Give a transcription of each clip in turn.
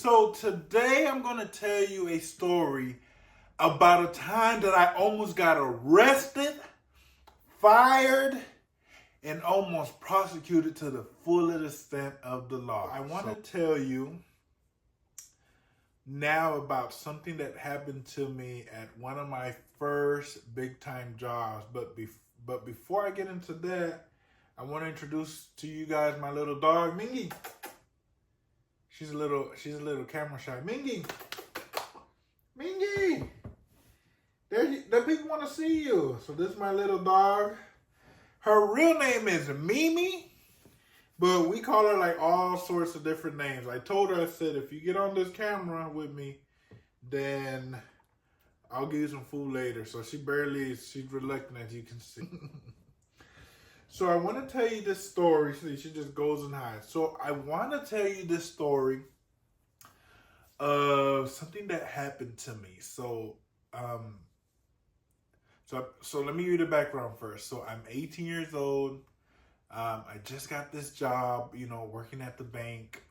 So today I'm going to tell you a story about a time that I almost got arrested, fired, and almost prosecuted to the fullest extent of the law. I want to tell you now about something that happened to me at one of my first big time jobs. But before I get into that, I want to introduce to you guys my little dog, Mingy. She's a little camera shy. Mingy, the people want to see you. So this is my little dog. Her real name is Mimi, but we call her like all sorts of different names. I told her, I said, if you get on this camera with me, then I'll give you some food later. So she's reluctant, as you can see. So I want to tell you this story. See, she just goes and hides. So I want to tell you this story of something that happened to me. So let me read the background first. So I'm 18 years old. I just got this job, working at the bank.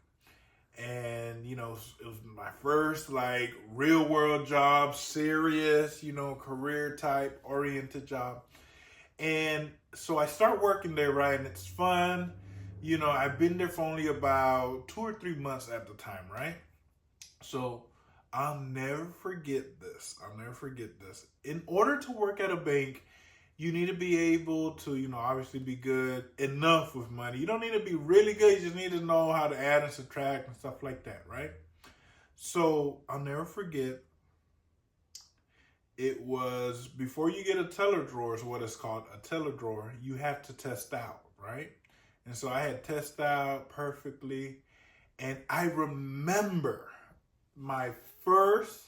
And, it was my first like real world job, serious, career type oriented job. And so I start working there, right? And it's fun. I've been there for only about 2 or 3 months at the time, right? So I'll never forget this. In order to work at a bank, you need to be able to, obviously be good enough with money. You don't need to be really good. You just need to know how to add and subtract and stuff like that, right? So I'll never forget. It was before you get a teller drawer is what it's called, a teller drawer. You have to test out, right? And so I had tested out perfectly. And I remember my first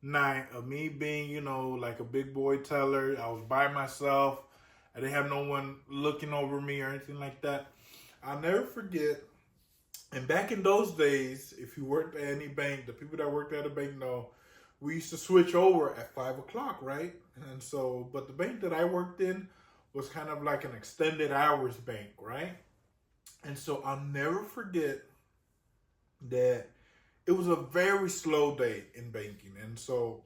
night of me being, like a big boy teller. I was by myself. I didn't have no one looking over me or anything like that. I'll never forget. And back in those days, if you worked at any bank, the people that worked at a bank know, we used to switch over at 5 o'clock, right? And so, but the bank that I worked in was kind of like an extended hours bank, right? And so I'll never forget that it was a very slow day in banking. And so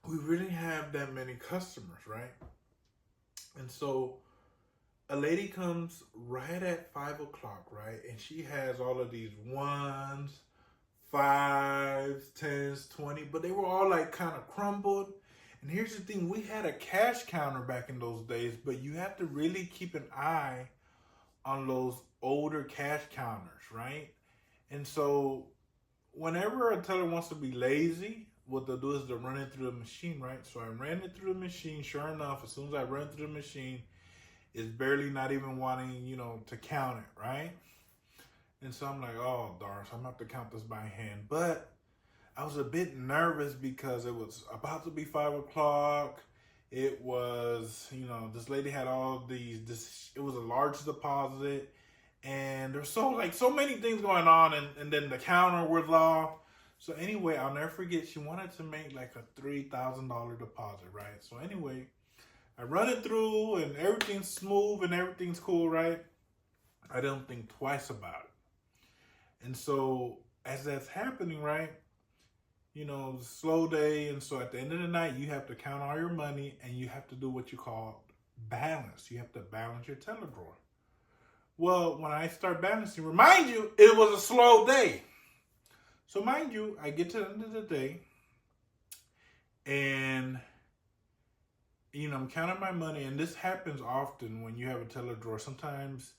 we really have that many customers, right? And so a lady comes right at 5 o'clock, right? And she has all of these 1s, 5s, 10s, 20, but they were all like kind of crumbled. And here's the thing, we had a cash counter back in those days, but you have to really keep an eye on those older cash counters, right? And so whenever a teller wants to be lazy, what they'll do is they'll run it through the machine, right? So I ran it through the machine. Sure enough, as soon as I run through the machine, it's barely not even wanting, to count it, right? And so I'm like, oh, darn, so I'm going to have to count this by hand. But I was a bit nervous because it was about to be 5 o'clock. It was, this lady had all these, it was a large deposit. And there's so many things going on. And then the counter was off. So anyway, I'll never forget, she wanted to make like a $3,000 deposit, right? So anyway, I run it through and everything's smooth and everything's cool, right? I don't think twice about it. And so as that's happening, right, slow day. And so at the end of the night, you have to count all your money and you have to do what you call balance. You have to balance your teller drawer. Well, when I start balancing, remind you, it was a slow day. So mind you, I get to the end of the day and, I'm counting my money. And this happens often when you have a teller drawer. Sometimes,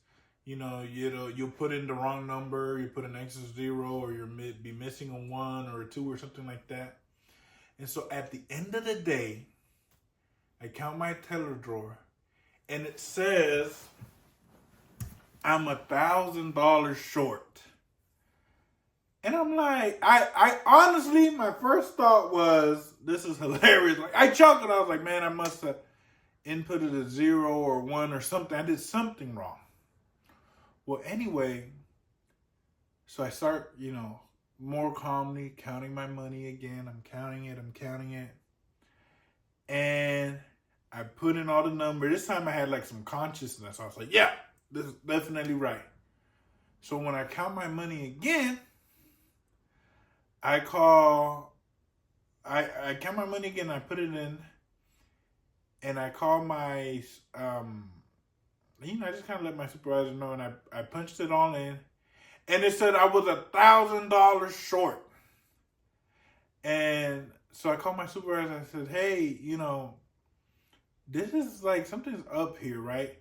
you'll put in the wrong number, you put an extra 0, or you'll be missing a 1 or a 2 or something like that. And so at the end of the day, I count my teller drawer and it says I'm $1,000 short. And I'm like, I honestly, my first thought was, this is hilarious. Like I chuckled, I was like, man, I must have inputted a 0 or 1 or something. I did something wrong. Well, anyway, so I start, more calmly counting my money again. I'm counting it. And I put in all the numbers. This time I had like some consciousness. I was like, yeah, this is definitely right. So when I count my money again, I call, I count my money again, I put it in, and I call my, I just kind of let my supervisor know, and I punched it all in, and it said I was $1,000 short. And so I called my supervisor, I said, hey, this is like, something's up here, right?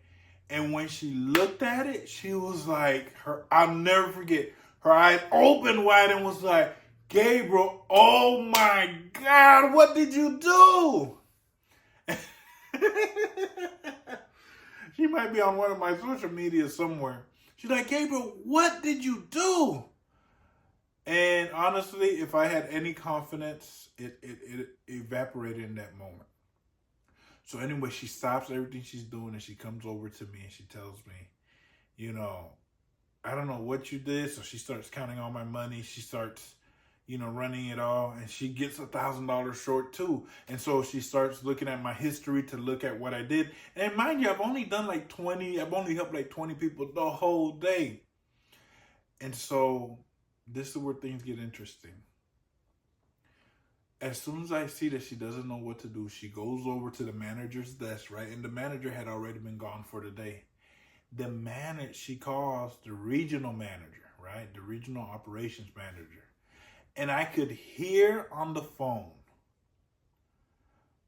And when she looked at it, she was like, I'll never forget, her eyes opened wide and was like, Gabriel, oh my God, what did you do? She might be on one of my social media somewhere. She's like, Gabriel, what did you do? And honestly, if I had any confidence, it evaporated in that moment. So anyway, she stops everything she's doing and she comes over to me and she tells me, I don't know what you did. So she starts counting all my money. She starts, running it all, and she gets $1,000 short too. And so she starts looking at my history to look at what I did. And mind you, I've only helped like 20 people the whole day. And so this is where things get interesting. As soon as I see that she doesn't know what to do, she goes over to the manager's desk, right? And the manager had already been gone for the day. She calls the regional manager, right? The regional operations manager. And I could hear on the phone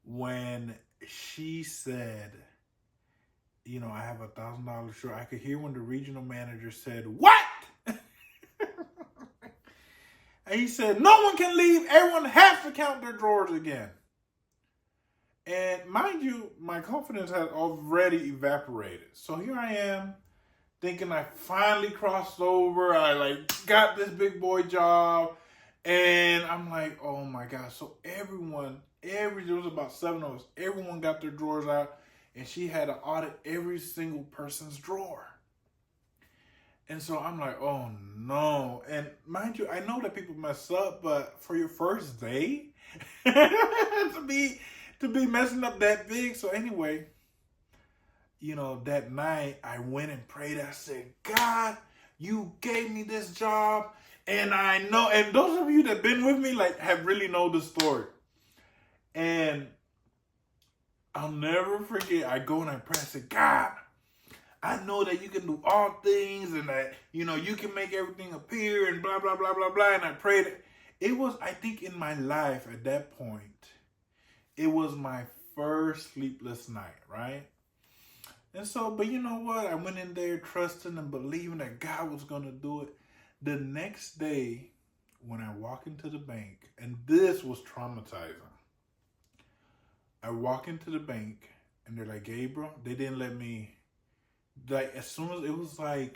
when she said, I have $1,000 short. I could hear when the regional manager said, what? And he said, no one can leave. Everyone has to count their drawers again. And mind you, my confidence had already evaporated. So here I am thinking I finally crossed over. I got this big boy job. And I'm like, oh my God. So there was about 7 of us. Everyone got their drawers out. And she had to audit every single person's drawer. And so I'm like, oh no. And mind you, I know that people mess up, but for your first day, to be messing up that big. So anyway, that night I went and prayed. I said, God, you gave me this job. And I know, and those of you that have been with me, have really know the story. And I'll never forget, I go and I pray. I said, God, I know that you can do all things and that, you can make everything appear and blah, blah, blah, blah, blah. And I prayed. It was, I think in my life at that point, it was my first sleepless night, right? And so, but you know what? I went in there trusting and believing that God was going to do it. The next day, when I walk into the bank, and this was traumatizing. I walk into the bank and they're like, Gabriel, they didn't let me. As soon as it was kind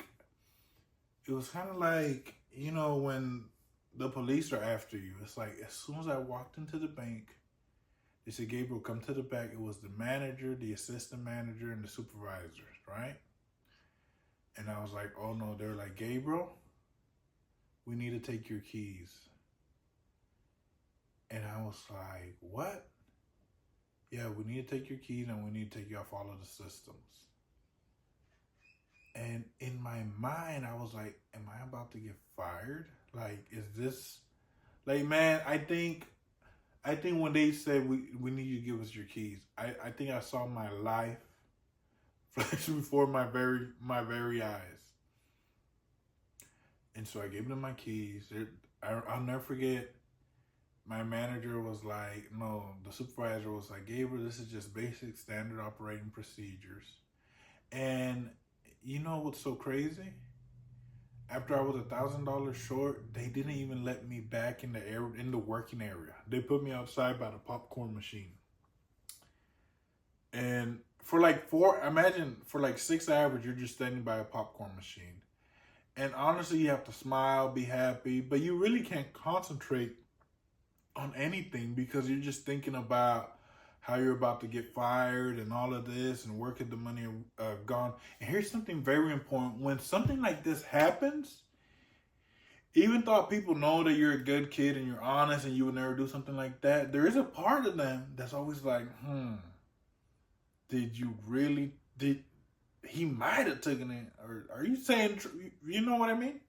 of like, when the police are after you, it's like, as soon as I walked into the bank, they said, Gabriel, come to the back. It was the manager, the assistant manager, and the supervisors, right? And I was like, oh no, they're like, Gabriel, we need to take your keys. And I was like, what? Yeah, we need to take your keys and we need to take you off all of the systems. And in my mind, I was like, am I about to get fired? Is this, man, I think when they said we need you to give us your keys, I think I saw my life flash before my very eyes. And so I gave them my keys. I'll never forget, my manager was like, no, the supervisor was like, Gabriel, this is just basic standard operating procedures. And you know what's so crazy? After I was $1,000 short, they didn't even let me back in the working area. They put me outside by the popcorn machine. And for 6 hours, you're just standing by a popcorn machine. And honestly, you have to smile, be happy, but you really can't concentrate on anything because you're just thinking about how you're about to get fired and all of this and where could the money gone. And here's something very important. When something like this happens, even though people know that you're a good kid and you're honest and you would never do something like that, there is a part of them that's always like, he might have taken it, or are you saying, you know what I mean?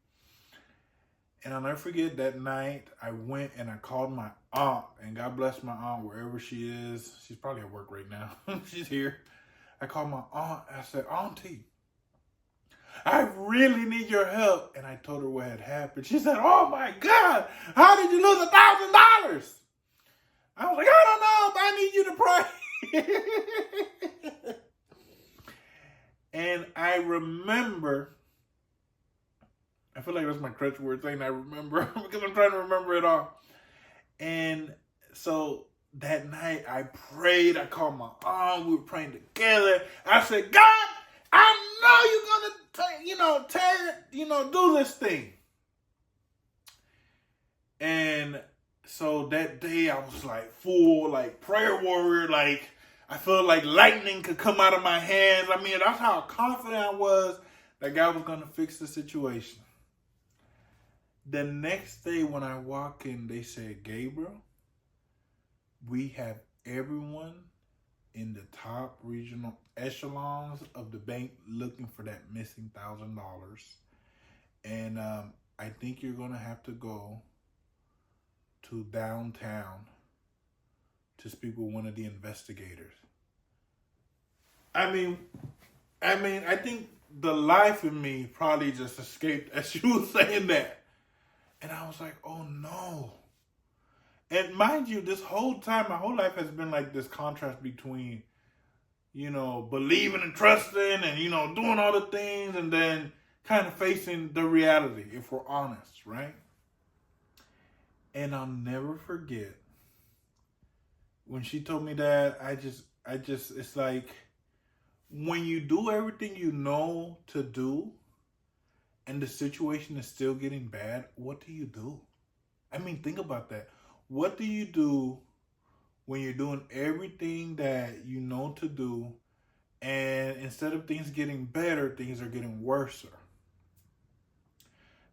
And I'll never forget that night I went and I called my aunt, and God bless my aunt wherever she is. She's probably at work right now. She's here. I called my aunt. I said, Auntie, I really need your help. And I told her what had happened. She said, oh my God, how did you lose $1,000? I was like, I don't know, but I need you to pray. And I remember, I feel like that's my crutch word saying I remember because I'm trying to remember it all. And so that night I prayed. I called my aunt. We were praying together. I said, God, I know you're gonna, do this thing. And so that day I was like full, like prayer warrior. Like I felt like lightning could come out of my hands. I mean, that's how confident I was that God was gonna fix the situation. The next day when I walk in, they said, Gabriel, we have everyone in the top regional echelons of the bank looking for that missing $1,000. And I think you're going to have to go to downtown to speak with one of the investigators. I think the life in me probably just escaped as you were saying that. And I was like, oh no. And mind you, this whole time, my whole life has been like this contrast between, believing and trusting and, doing all the things and then kind of facing the reality, if we're honest, right? And I'll never forget when she told me that, it's like when you do everything you know to do, and the situation is still getting bad, what do you do? I mean, think about that. What do you do when you're doing everything that you know to do, and instead of things getting better, things are getting worse?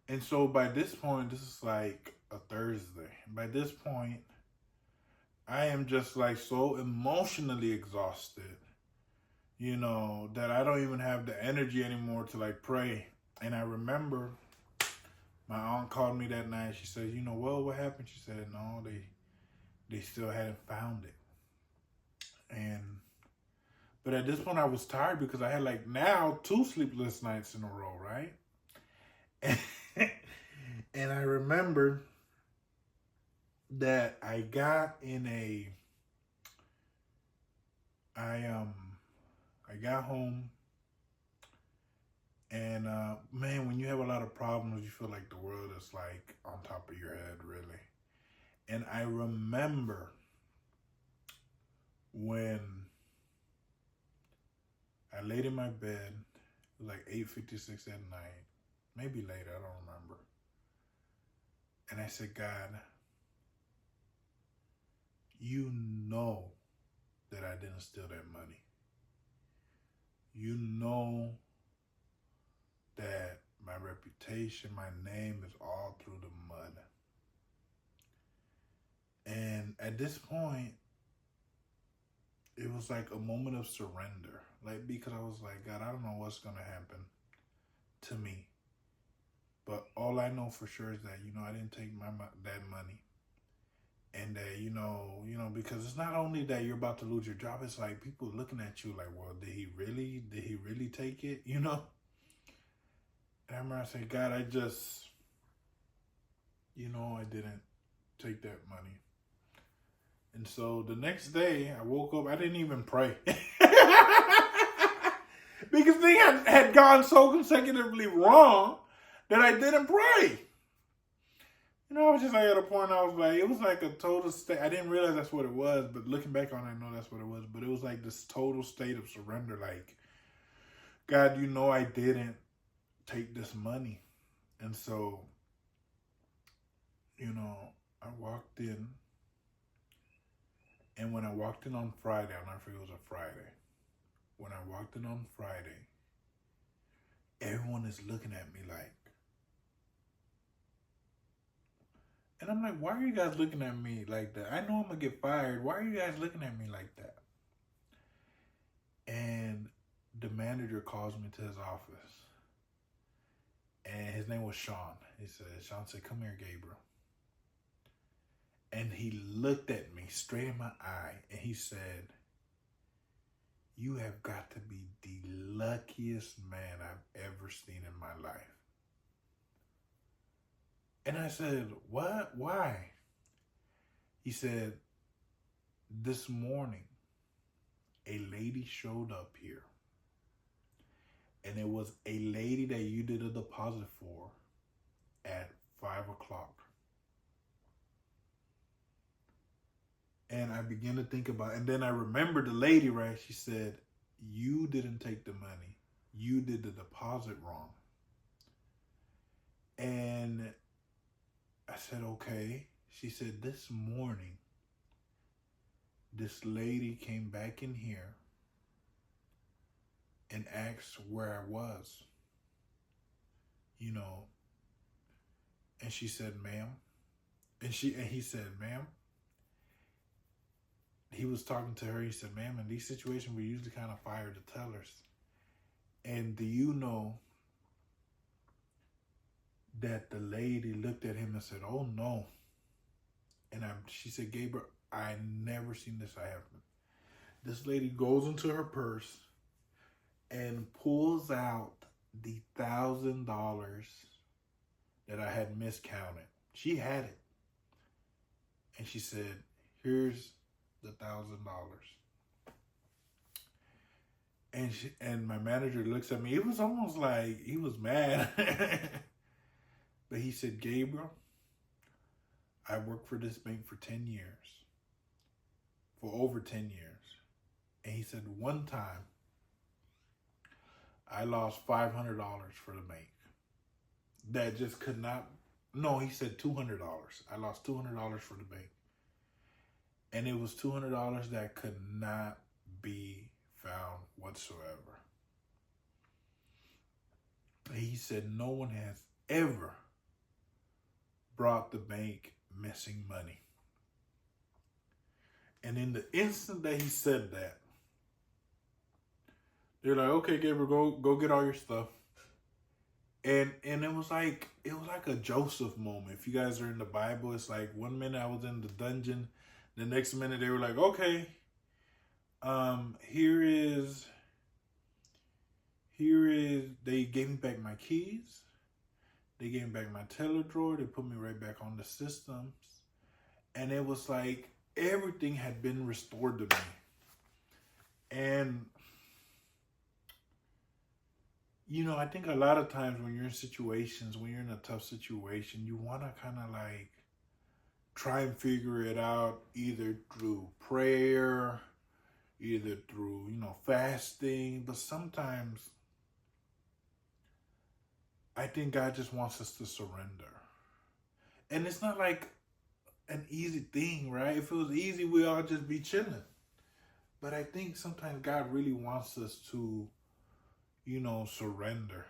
And so by this point, this is like a Thursday. By this point, I am just like so emotionally exhausted, that I don't even have the energy anymore to like pray. And I remember my aunt called me that night. She said, well, what happened? She said, no, they still hadn't found it. But at this point I was tired because I had like now 2 sleepless nights in a row, right? And I remember that I got I got home. And, man, when you have a lot of problems, you feel like the world is, like, on top of your head, really. And I remember when I laid in my bed, it was like 8:56 at night, maybe later, I don't remember. And I said, God, you know that I didn't steal that money. You know that my reputation, my name is all through the mud. And at this point, it was like a moment of surrender. Like, because I was like, God, I don't know what's going to happen to me. But all I know for sure is that, I didn't take that money. And that, because it's not only that you're about to lose your job, it's like people looking at you like, well, did he really take it? And I remember I said, God, I just, I didn't take that money. And so the next day I woke up, I didn't even pray. Because things had gone so consecutively wrong that I didn't pray. I was just like at a point I was like, it was like a total state. I didn't realize that's what it was, but looking back on it, I know that's what it was. But it was like this total state of surrender. Like, God, I didn't take this money. And so, I walked in. And when I walked in on Friday, I'll never forget it was a Friday. When I walked in on Friday, everyone is looking at me like, and I'm like, why are you guys looking at me like that? I know I'm going to get fired. Why are you guys looking at me like that? And the manager calls me to his office. And his name was Sean. Sean said, come here, Gabriel. And he looked at me straight in my eye and he said, you have got to be the luckiest man I've ever seen in my life. And I said, what? Why? He said, this morning, a lady showed up here. And it was a lady that you did a deposit for at 5 o'clock. And I began to think about it. And then I remembered the lady, right? She said, you didn't take the money. You did the deposit wrong. And I said, okay. She said, this morning, this lady came back in here and asked where I was, you know, and she said, ma'am, and he said, ma'am, he was talking to her, he said, ma'am, in these situations, we usually kind of fire the tellers. And do you know that the lady looked at him and said, oh no. And she said, Gabriel, I never seen this happen. This lady goes into her purse and pulls out the $1,000 that I had miscounted. She had it. And she said, here's the $1,000. And my manager looks at me. It was almost like he was mad. But he said, Gabriel, I worked for this bank for 10 years. For over 10 years. And he said, one time, I lost $500 for the bank. That just could not, no, he said $200. I lost $200 for the bank. And it was $200 that could not be found whatsoever. He said no one has ever brought the bank missing money. And in the instant that he said that, they're like, okay, Gabriel, go get all your stuff. And it was like a Joseph moment. If you guys are in the Bible, it's like one minute I was in the dungeon, the next minute they were like, okay, here is they gave me back my keys. They gave me back my teller drawer. They put me right back on the systems. And it was like everything had been restored to me. And you know, I think a lot of times when you're in situations, when you're in a tough situation, you want to kind of like try and figure it out either through prayer, either through, you know, fasting. But sometimes I think God just wants us to surrender. And it's not like an easy thing, right? If it was easy, we'd all just be chilling. But I think sometimes God really wants us to, you know, surrender.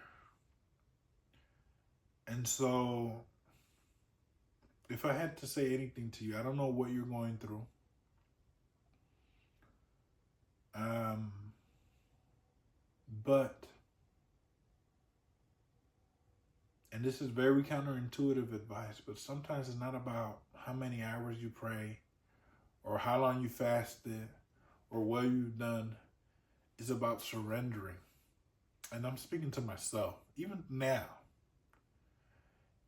And so, if I had to say anything to you, I don't know what you're going through. But, and this is very counterintuitive advice, but sometimes it's not about how many hours you pray or how long you fasted or what you've done. It's about surrendering. And I'm speaking to myself, even now.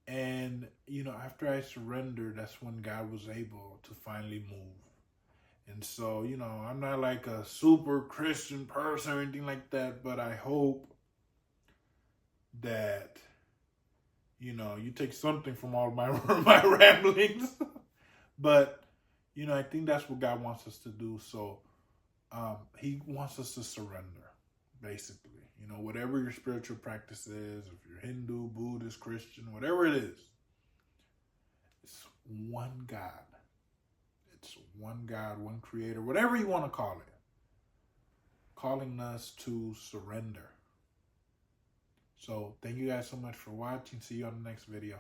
And, you know, after I surrendered, that's when God was able to finally move. And so, you know, I'm not like a super Christian person or anything like that, but I hope that, you know, you take something from all my ramblings. But, you know, I think that's what God wants us to do. So he wants us to surrender, basically. You know, whatever your spiritual practice is, if you're Hindu, Buddhist, Christian, whatever it is, it's one God. It's one God, one creator, whatever you want to call it, calling us to surrender. So thank you guys so much for watching. See you on the next video.